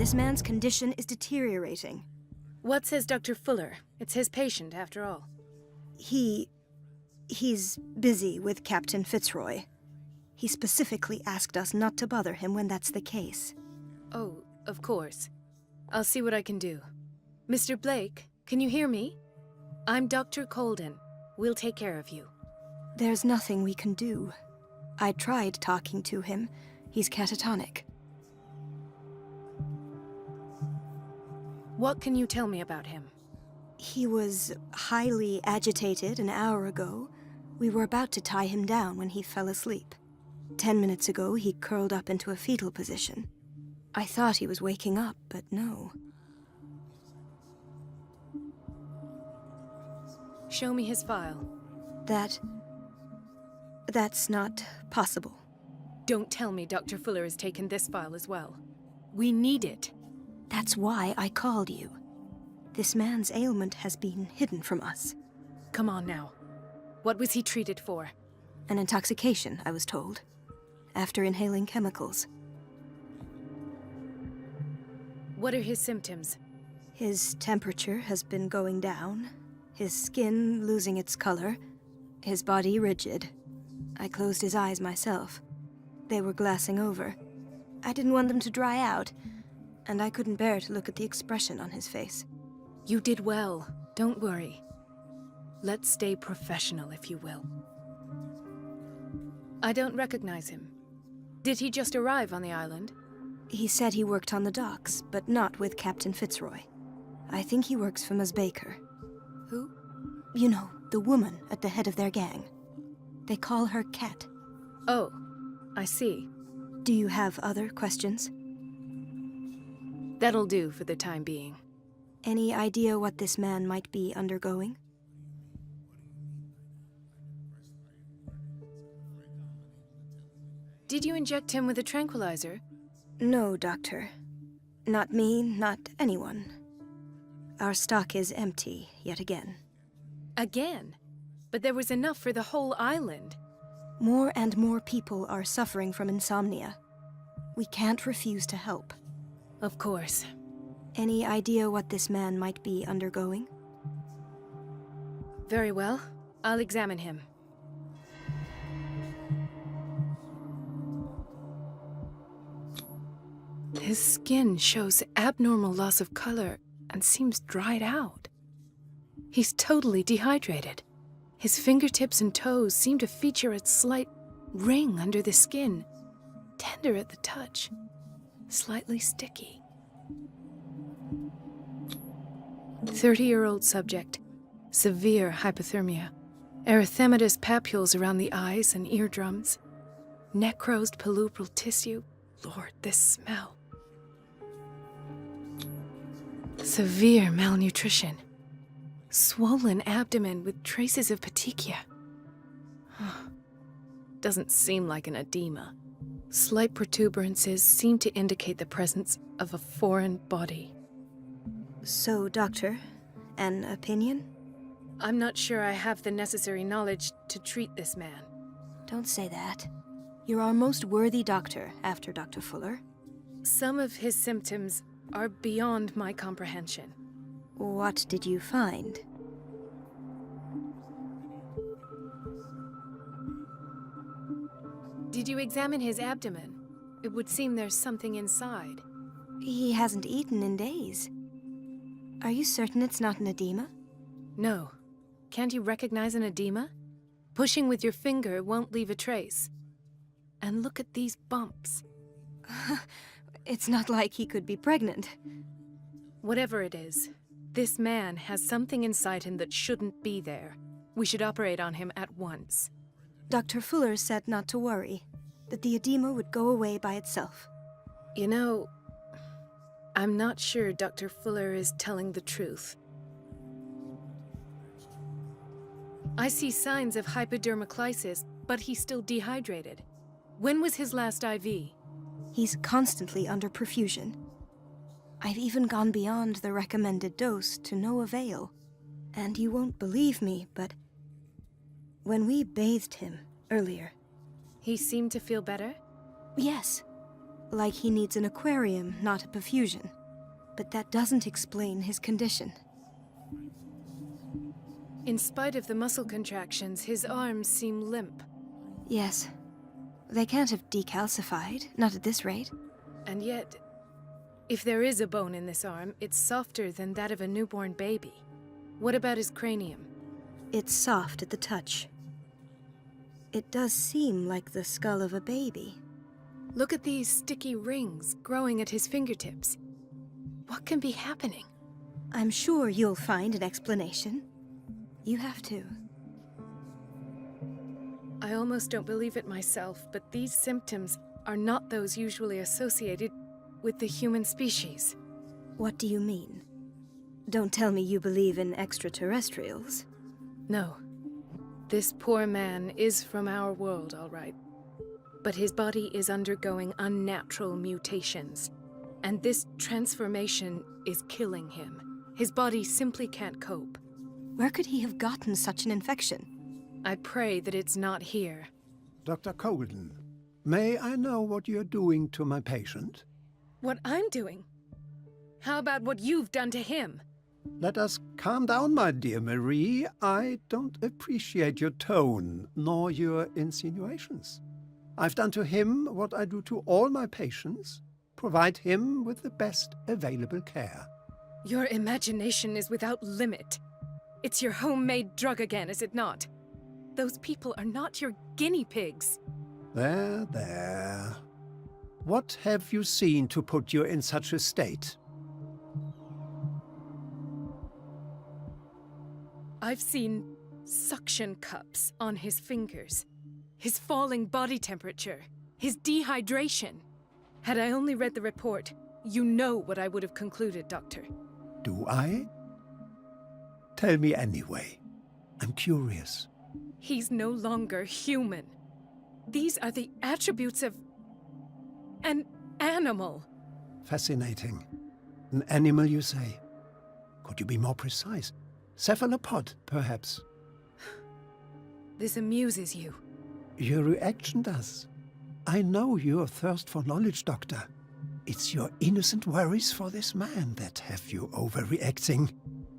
This man's condition is deteriorating. What says Dr. Fuller? It's his patient, after all. He's busy with Captain Fitzroy. He specifically asked us not to bother him when that's the case. Oh, of course. I'll see what I can do. Mr. Blake, can you hear me? I'm Dr. Colden. We'll take care of you. There's nothing we can do. I tried talking to him. He's catatonic. What can you tell me about him? He was highly agitated an hour ago. We were about to tie him down when he fell asleep. 10 minutes ago, he curled up into a fetal position. I thought he was waking up, but no. Show me his file. That's not possible. Don't tell me Dr. Fuller has taken this file as well. We need it. That's why I called you. This man's ailment has been hidden from us. Come on now. What was he treated for? An intoxication, I was told, after inhaling chemicals. What are his symptoms? His temperature has been going down, his skin losing its color, his body rigid. I closed his eyes myself. They were glassing over. I didn't want them to dry out, and I couldn't bear to look at the expression on his face. You did well. Don't worry. Let's stay professional, if you will. I don't recognize him. Did he just arrive on the island? He said he worked on the docks, but not with Captain Fitzroy. I think he works for Ms. Baker. Who? You know, the woman at the head of their gang. They call her Cat. Oh, I see. Do you have other questions? That'll do for the time being. Any idea what this man might be undergoing? Did you inject him with a tranquilizer? No, Doctor. Not me, not anyone. Our stock is empty, yet again. Again? But there was enough for the whole island. More and more people are suffering from insomnia. We can't refuse to help. Of course. Any idea what this man might be undergoing? Very well. I'll examine him. His skin shows abnormal loss of color and seems dried out. He's totally dehydrated. His fingertips and toes seem to feature a slight ring under the skin, tender at the touch, slightly sticky. 30-year-old subject, severe hypothermia, erythematous papules around the eyes and eardrums, necrosed palpebral tissue. Lord, this smell. Severe malnutrition. Swollen abdomen with traces of petechia. Doesn't seem like an edema. Slight protuberances seem to indicate the presence of a foreign body. So, Doctor, an opinion? I'm not sure I have the necessary knowledge to treat this man. Don't say that. You're our most worthy doctor after Dr. Fuller. Some of his symptoms are beyond my comprehension. What did you find? Did you examine his abdomen? It would seem there's something inside. He hasn't eaten in days. Are you certain it's not an edema? No. Can't you recognize an edema? Pushing with your finger won't leave a trace. And look at these bumps. It's not like he could be pregnant. Whatever it is, this man has something inside him that shouldn't be there. We should operate on him at once. Dr. Fuller said not to worry, that the edema would go away by itself. You know, I'm not sure Dr. Fuller is telling the truth. I see signs of hypodermoclysis, but he's still dehydrated. When was his last IV? He's constantly under perfusion. I've even gone beyond the recommended dose to no avail. And you won't believe me, but when we bathed him earlier... He seemed to feel better? Yes. Like he needs an aquarium, not a perfusion. But that doesn't explain his condition. In spite of the muscle contractions, his arms seem limp. Yes. They can't have decalcified, not at this rate. And yet, if there is a bone in this arm, it's softer than that of a newborn baby. What about his cranium? It's soft at the touch. It does seem like the skull of a baby. Look at these sticky rings growing at his fingertips. What can be happening? I'm sure you'll find an explanation. You have to. I almost don't believe it myself, but these symptoms are not those usually associated with the human species. What do you mean? Don't tell me you believe in extraterrestrials. No. This poor man is from our world, all right. But his body is undergoing unnatural mutations. And this transformation is killing him. His body simply can't cope. Where could he have gotten such an infection? I pray that it's not here. Dr. Colden, may I know what you're doing to my patient? What I'm doing? How about what you've done to him? Let us calm down, my dear Marie. I don't appreciate your tone, nor your insinuations. I've done to him what I do to all my patients. Provide him with the best available care. Your imagination is without limit. It's your homemade drug again, is it not? Those people are not your guinea pigs. There, there. What have you seen to put you in such a state? I've seen suction cups on his fingers, his falling body temperature, his dehydration. Had I only read the report, you know what I would have concluded, Doctor. Do I? Tell me anyway. I'm curious. He's no longer human. These are the attributes of an animal. Fascinating. An animal, you say? Could you be more precise? Cephalopod, perhaps? This amuses you. Your reaction does. I know your thirst for knowledge, Doctor. It's your innocent worries for this man that have you overreacting.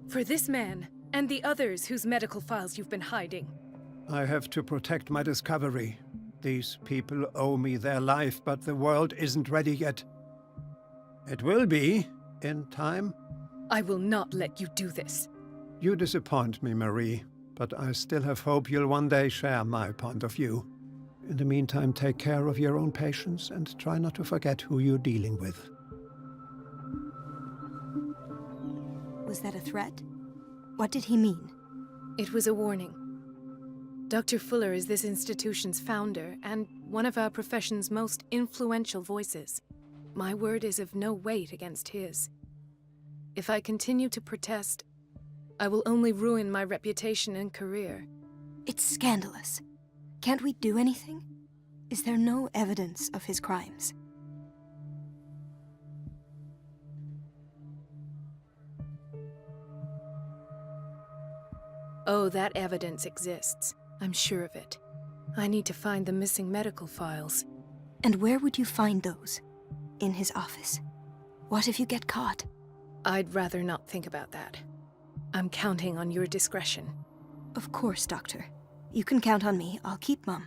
For this man, and the others whose medical files you've been hiding. I have to protect my discovery. These people owe me their life, but the world isn't ready yet. It will be, in time. I will not let you do this. You disappoint me, Marie, but I still have hope you'll one day share my point of view. In the meantime, take care of your own patients and try not to forget who you're dealing with. Was that a threat? What did he mean? It was a warning. Dr. Fuller is this institution's founder and one of our profession's most influential voices. My word is of no weight against his. If I continue to protest, I will only ruin my reputation and career. It's scandalous. Can't we do anything? Is there no evidence of his crimes? Oh, that evidence exists. I'm sure of it. I need to find the missing medical files. And where would you find those? In his office? What if you get caught? I'd rather not think about that. I'm counting on your discretion. Of course, Doctor. You can count on me. I'll keep mum.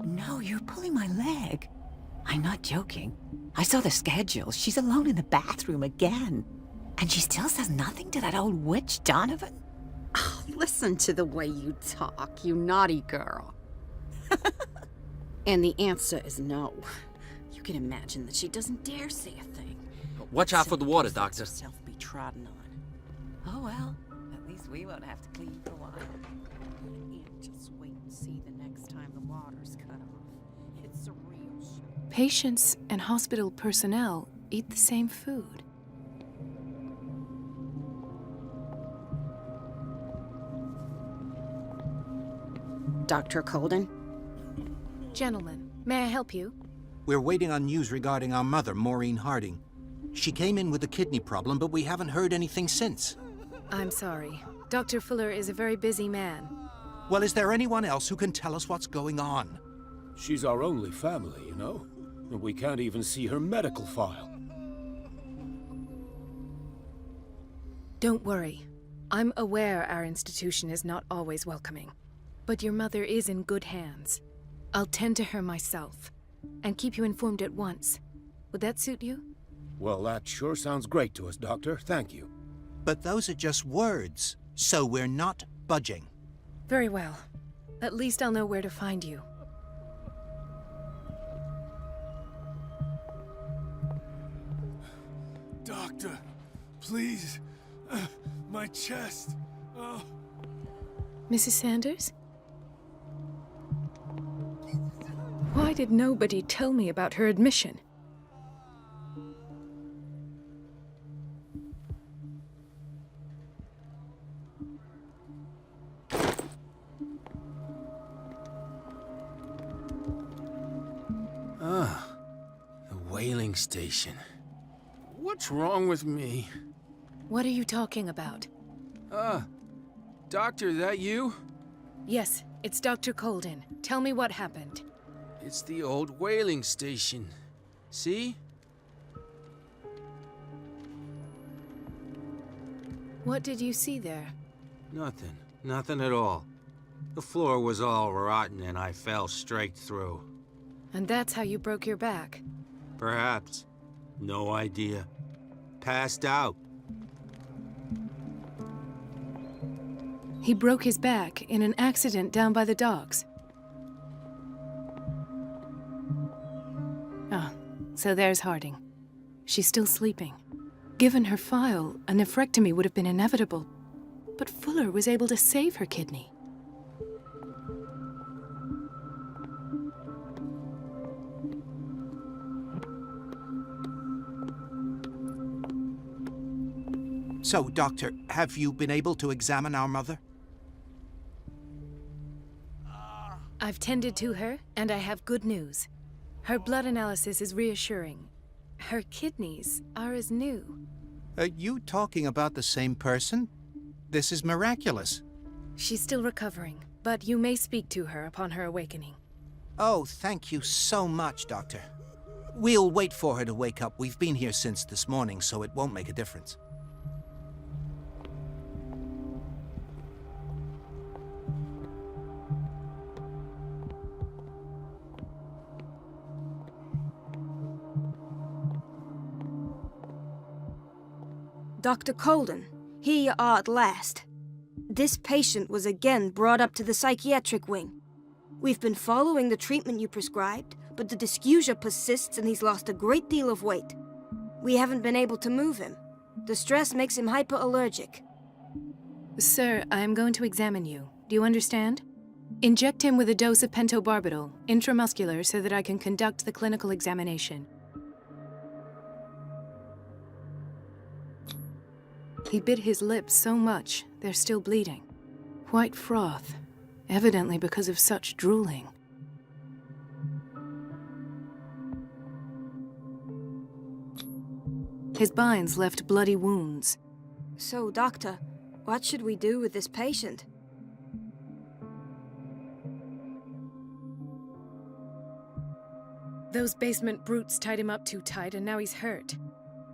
No, you're pulling my leg. I'm not joking. I saw the schedule. She's alone in the bathroom again. And she still says nothing to that old witch, Donovan? Oh, listen to the way you talk, you naughty girl. And the answer is no. You can imagine that she doesn't dare say a thing. Watch out for the water, Doctor. Herself be trodden on. Oh, well. At least we won't have to clean for a while. And just wait and see the next time the water's cut off. It's a real show. Patients and hospital personnel eat the same food. Dr. Colden. Gentlemen, may I help you? We're waiting on news regarding our mother, Maureen Harding. She came in with a kidney problem, but we haven't heard anything since. I'm sorry. Dr. Fuller is a very busy man. Well, is there anyone else who can tell us what's going on? She's our only family, you know? And we can't even see her medical file. Don't worry. I'm aware our institution is not always welcoming. But your mother is in good hands. I'll tend to her myself, and keep you informed at once. Would that suit you? Well, that sure sounds great to us, Doctor. Thank you. But those are just words, so we're not budging. Very well. At least I'll know where to find you. Doctor, please. My chest. Oh. Mrs. Sanders? Why did nobody tell me about her admission? Ah, the whaling station. What's wrong with me? What are you talking about? Doctor, that you? Yes, it's Dr. Colden. Tell me what happened. It's the old whaling station. See? What did you see there? Nothing. Nothing at all. The floor was all rotten and I fell straight through. And that's how you broke your back. Perhaps. No idea. Passed out. He broke his back in an accident down by the docks. Ah, so there's Harding. She's still sleeping. Given her file, a nephrectomy would have been inevitable. But Fuller was able to save her kidney. So, Doctor, have you been able to examine our mother? I've tended to her, and I have good news. Her blood analysis is reassuring. Her kidneys are as new. Are you talking about the same person? This is miraculous. She's still recovering, but you may speak to her upon her awakening. Oh, thank you so much, Doctor. We'll wait for her to wake up. We've been here since this morning, so it won't make a difference. Dr. Colden, here you are at last. This patient was again brought up to the psychiatric wing. We've been following the treatment you prescribed, but the dysgeusia persists and he's lost a great deal of weight. We haven't been able to move him. The stress makes him hyperallergic. Sir, I am going to examine you. Do you understand? Inject him with a dose of pentobarbital, intramuscular, so that I can conduct the clinical examination. He bit his lips so much, they're still bleeding. White froth, evidently because of such drooling. His binds left bloody wounds. So, Doctor, what should we do with this patient? Those basement brutes tied him up too tight, and now he's hurt.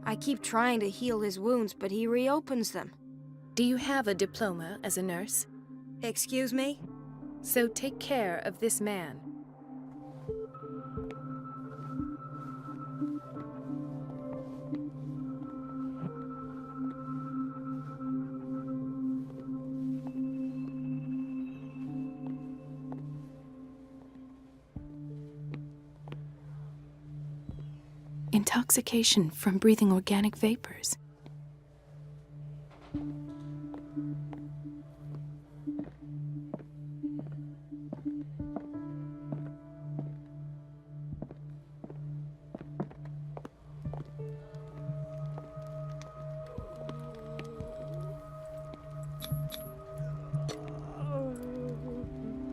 I keep trying to heal his wounds, but he reopens them. Do you have a diploma as a nurse? Excuse me? So take care of this man. Intoxication from breathing organic vapors.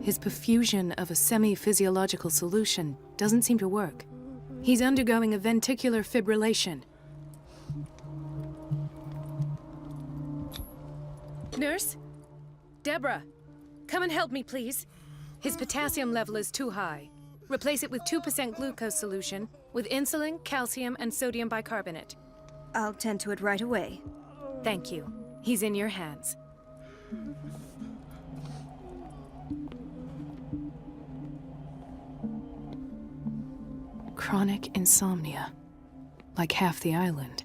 His perfusion of a semi-physiological solution doesn't seem to work. He's undergoing a ventricular fibrillation. Nurse? Deborah, come and help me, please. His potassium level is too high. Replace it with 2% glucose solution with insulin, calcium, and sodium bicarbonate. I'll tend to it right away. Thank you. He's in your hands. Chronic insomnia. Like half the island.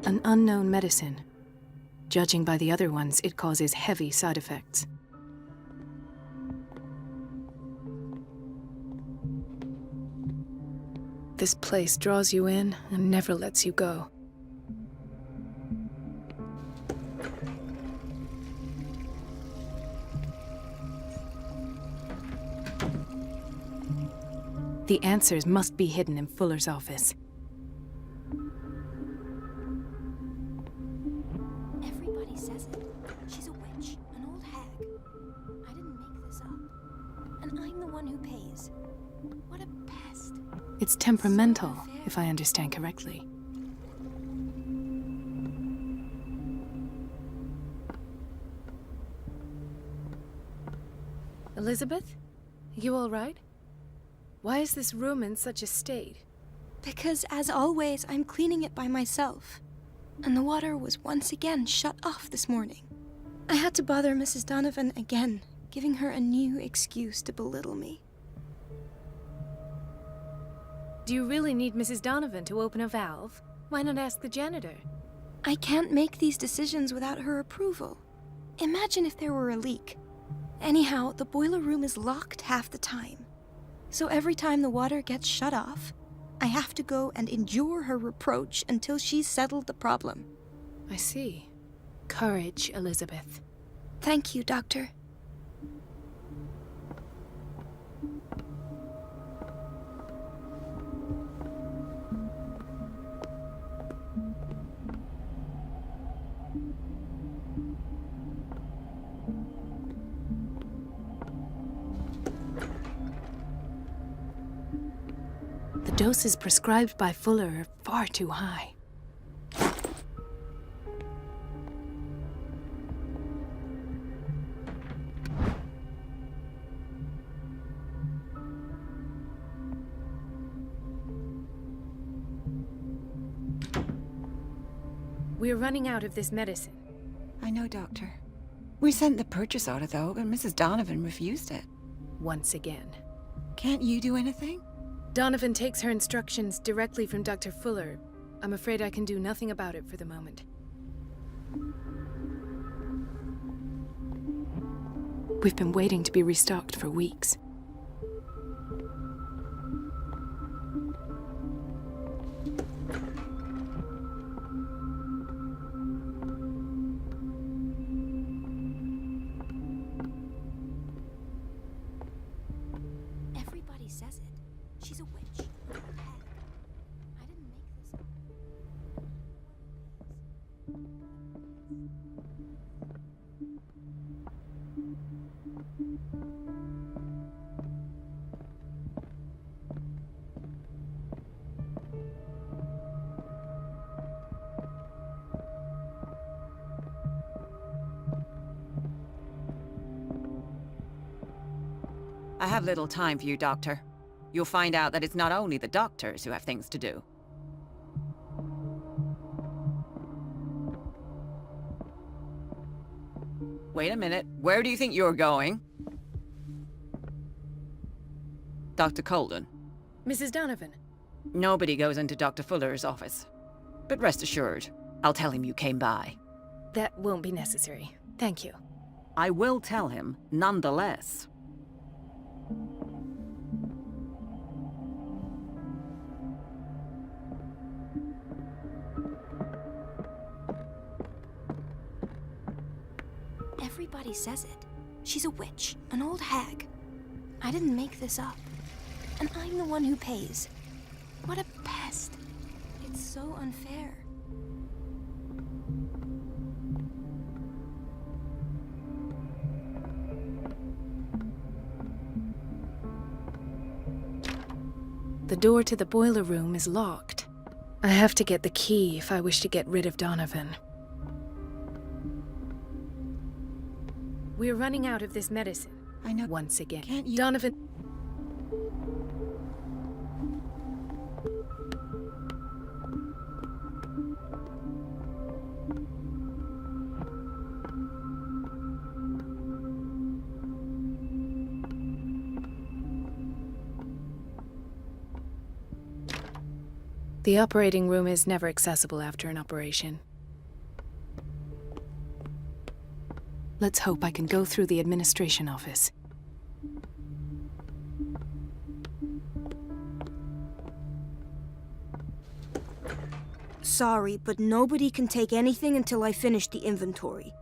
An unknown medicine. Judging by the other ones, it causes heavy side effects. This place draws you in and never lets you go. The answers must be hidden in Fuller's office. Everybody says it. She's a witch, an old hag. I didn't make this up. And I'm the one who pays. What a pest. It's temperamental, if I understand correctly. Elizabeth? You all right? Why is this room in such a state? Because, as always, I'm cleaning it by myself. And the water was once again shut off this morning. I had to bother Mrs. Donovan again, giving her a new excuse to belittle me. Do you really need Mrs. Donovan to open a valve? Why not ask the janitor? I can't make these decisions without her approval. Imagine if there were a leak. Anyhow, the boiler room is locked half the time. So every time the water gets shut off, I have to go and endure her reproach until she's settled the problem. I see. Courage, Elizabeth. Thank you, Doctor. The doses prescribed by Fuller are far too high. We're running out of this medicine. I know, Doctor. We sent the purchase order, though, but Mrs. Donovan refused it. Once again. Can't you do anything? Donovan takes her instructions directly from Dr. Fuller. I'm afraid I can do nothing about it for the moment. We've been waiting to be restocked for weeks. Everybody says it. She's a witch. An old hag. I didn't make this up. I have little time for you, Doctor. You'll find out that it's not only the doctors who have things to do. Wait a minute. Where do you think you're going? Dr. Colden. Mrs. Donovan. Nobody goes into Dr. Fuller's office. But rest assured, I'll tell him you came by. That won't be necessary. Thank you. I will tell him, nonetheless. Everybody says it. She's a witch, an old hag. I didn't make this up. And I'm the one who pays. What a pest. It's It's so unfair. The door to the boiler room is locked. I have to get the key if I wish to get rid of Donovan. We're running out of this medicine. I know. Once again. Can't you- Donovan... The operating room is never accessible after an operation. Let's hope I can go through the administration office. Sorry, but nobody can take anything until I finish the inventory.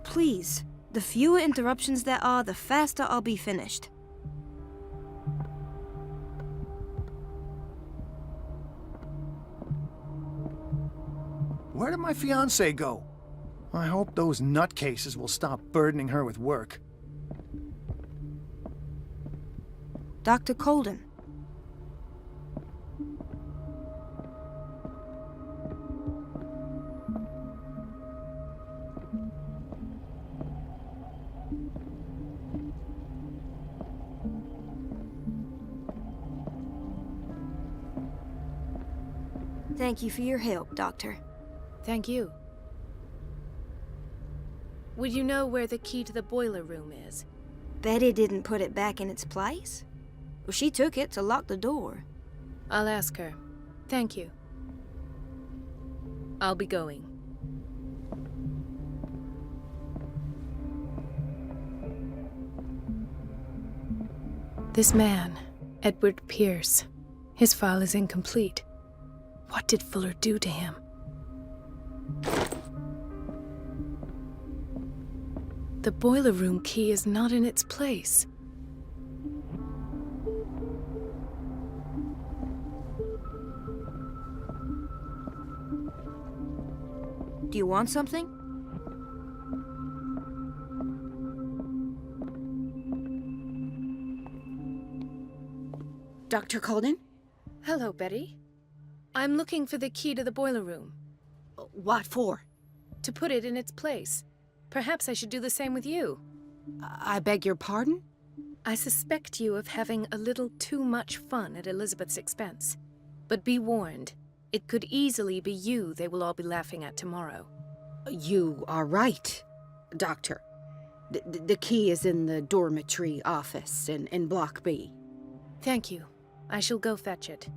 Please, the fewer interruptions there are, the faster I'll be finished. Where did my fiancé go? I hope those nutcases will stop burdening her with work. Dr. Colden. Thank you for your help, Doctor. Thank you. Would you know where the key to the boiler room is? Betty didn't put it back in its place. Well, she took it to lock the door. I'll ask her. Thank you. I'll be going. This man, Edward Pierce, his file is incomplete. What did Fuller do to him? The boiler room key is not in its place. Do you want something? Dr. Colden? Hello, Betty. I'm looking for the key to the boiler room. What for? To put it in its place. Perhaps I should do the same with you. I beg your pardon? I suspect you of having a little too much fun at Elizabeth's expense. But be warned, it could easily be you they will all be laughing at tomorrow. You are right, Doctor. The key is in the dormitory office in Block B. Thank you. I shall go fetch it.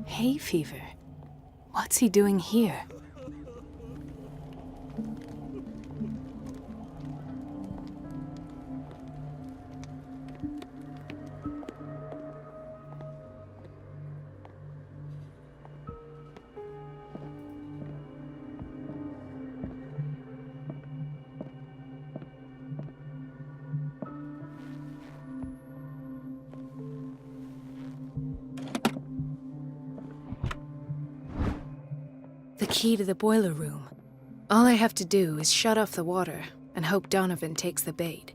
Hay fever? What's he doing here? The key to the boiler room. All I have to do is shut off the water and hope Donovan takes the bait.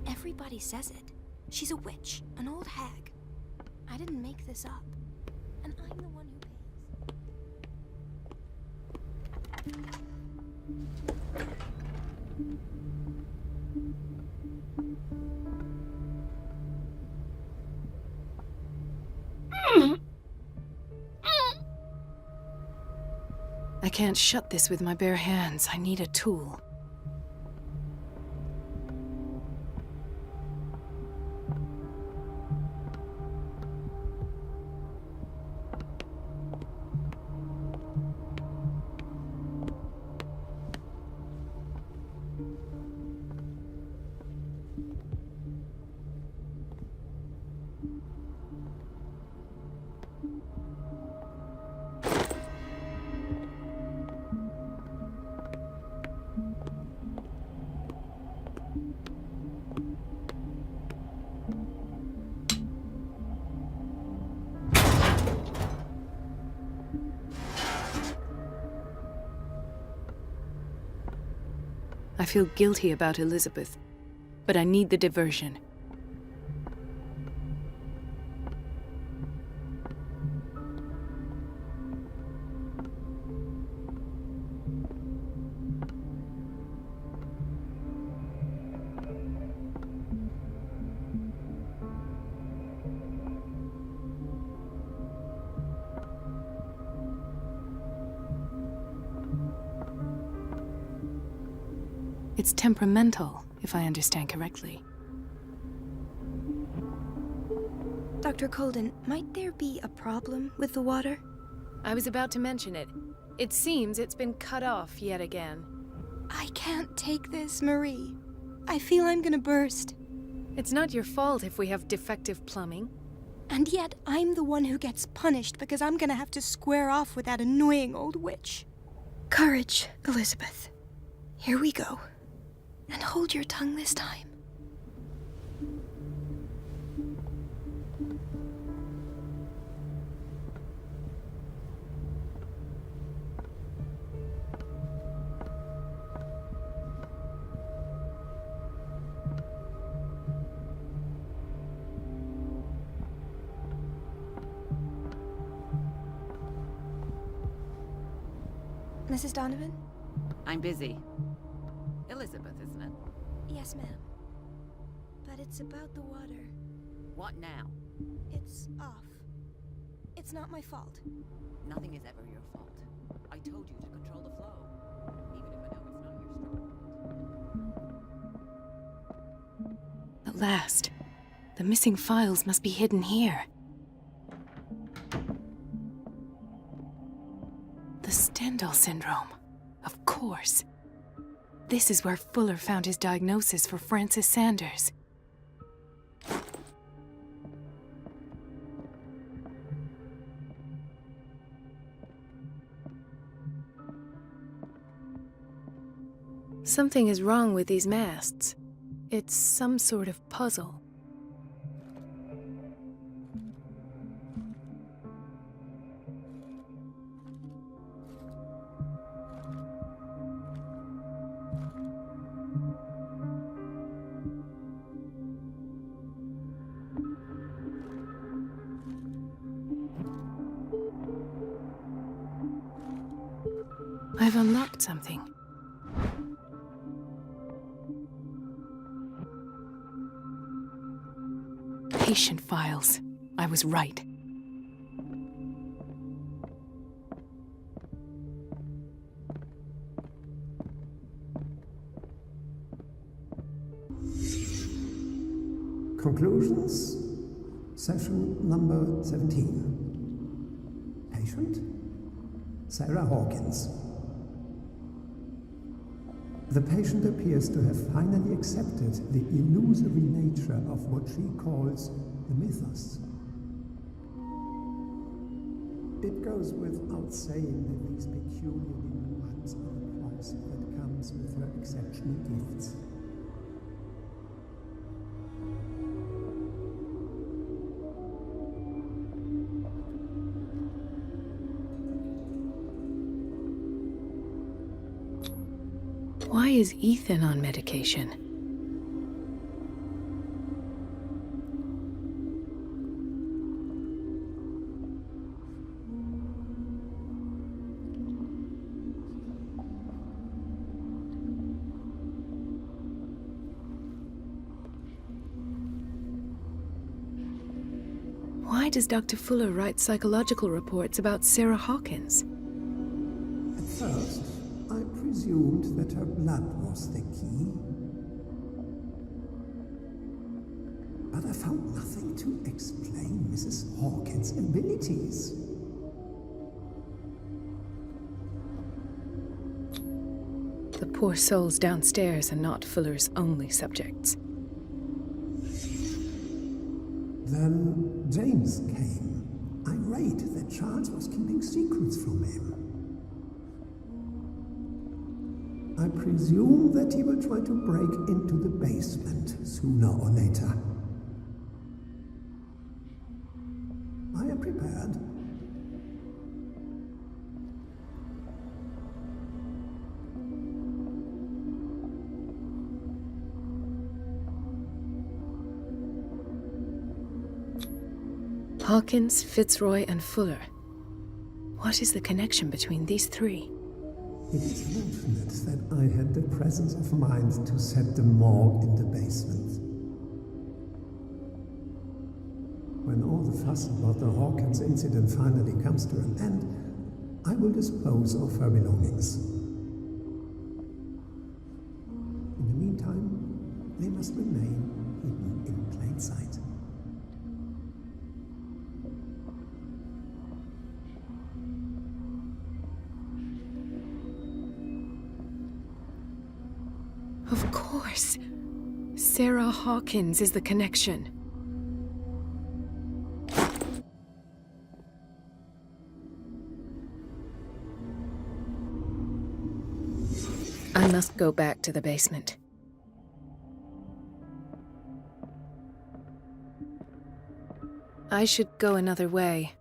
Everybody says it. She's a witch, an old hag. I didn't make this up. And I'm the one who pays. I can't shut this with my bare hands. I need a tool. I feel guilty about Elizabeth, but I need the diversion. It's temperamental, if I understand correctly. Dr. Colden, might there be a problem with the water? I was about to mention it. It seems it's been cut off yet again. I can't take this, Marie. I feel I'm gonna burst. It's not your fault if we have defective plumbing. And yet, I'm the one who gets punished because I'm gonna have to square off with that annoying old witch. Courage, Elizabeth. Here we go. And hold your tongue this time. Mrs. Donovan? I'm busy. Elizabeth, isn't it? Yes, ma'am. But it's about the water. What now? It's off. It's not my fault. Nothing is ever your fault. I told you to control the flow. Even if I know it's not your strong. At last. The missing files must be hidden here. The Stendhal syndrome. Of course. This is where Fuller found his diagnosis for Francis Sanders. Something is wrong with these masts. It's some sort of puzzle. I've unlocked something. Patient files. I was right. Conclusions. Session number 17. Patient? Sarah Hawkins. The patient appears to have finally accepted the illusory nature of what she calls the mythos. It goes without saying that these peculiar delusions are the price that comes with her exceptional gifts. Why is Ethan on medication? Why does Dr. Fuller write psychological reports about Sarah Hawkins? At first, I presumed that her blood was the key. But I found nothing to explain Mrs. Hawkins' abilities. The poor souls downstairs are not Fuller's only subjects. Then James came, irate that Charles was keeping secrets from him. I presume that he will try to break into the basement sooner or later. I am prepared. Hawkins, Fitzroy, and Fuller. What is the connection between these three? It is fortunate that I had the presence of mind to set the morgue in the basement. When all the fuss about the Hawkins incident finally comes to an end, I will dispose of her belongings. In the meantime, they must remain hidden in plain sight. Of course. Sarah Hawkins is the connection. I must go back to the basement. I should go another way.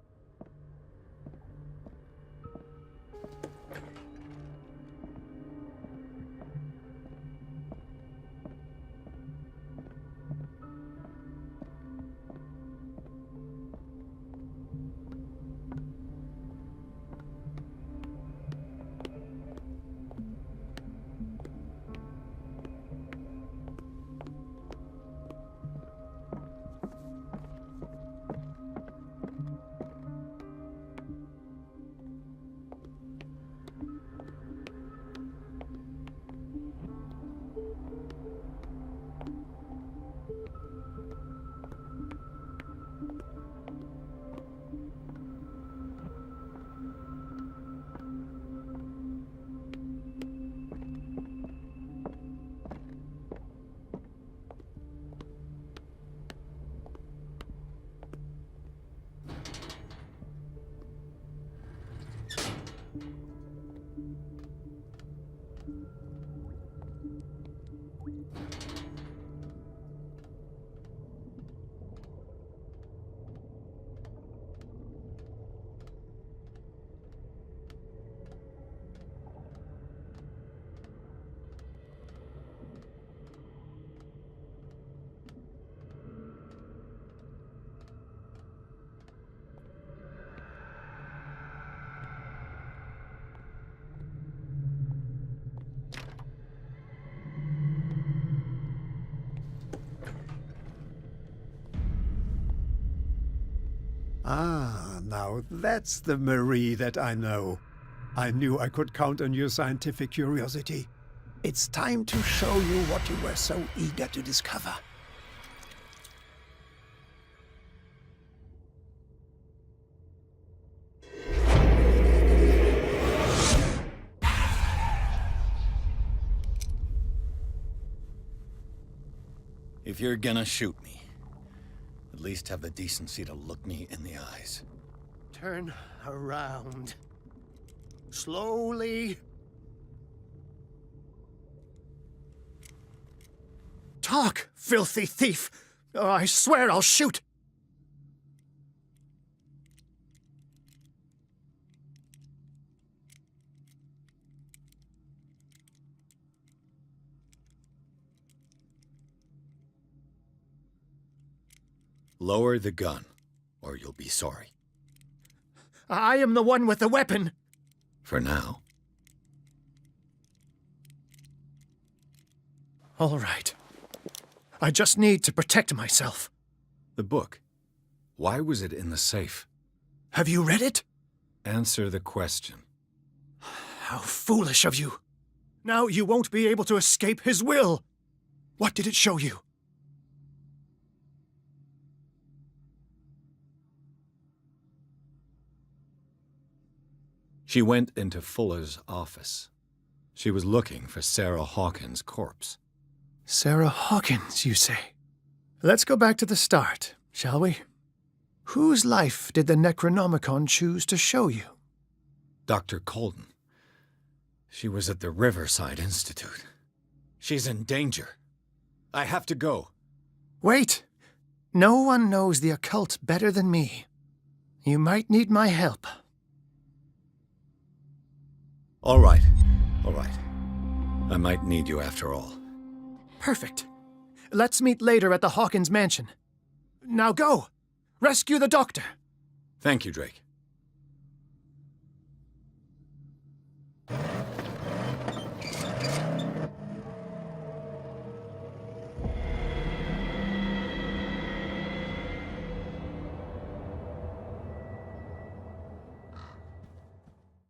Ah, now that's the Marie that I know. I knew I could count on your scientific curiosity. It's time to show you what you were so eager to discover. If you're gonna shoot me, at least have the decency to look me in the eyes. Turn around. Slowly. Talk, filthy thief! Oh, I swear I'll shoot! Lower the gun, or you'll be sorry. I am the one with the weapon! For now. All right. I just need to protect myself. The book. Why was it in the safe? Have you read it? Answer the question. How foolish of you. Now you won't be able to escape his will. What did it show you? She went into Fuller's office. She was looking for Sarah Hawkins' corpse. Sarah Hawkins, you say? Let's go back to the start, shall we? Whose life did the Necronomicon choose to show you? Dr. Colden. She was at the Riverside Institute. She's in danger. I have to go. Wait! No one knows the occult better than me. You might need my help. All right. All right. I might need you after all. Perfect. Let's meet later at the Hawkins mansion. Now go! Rescue the doctor! Thank you, Drake.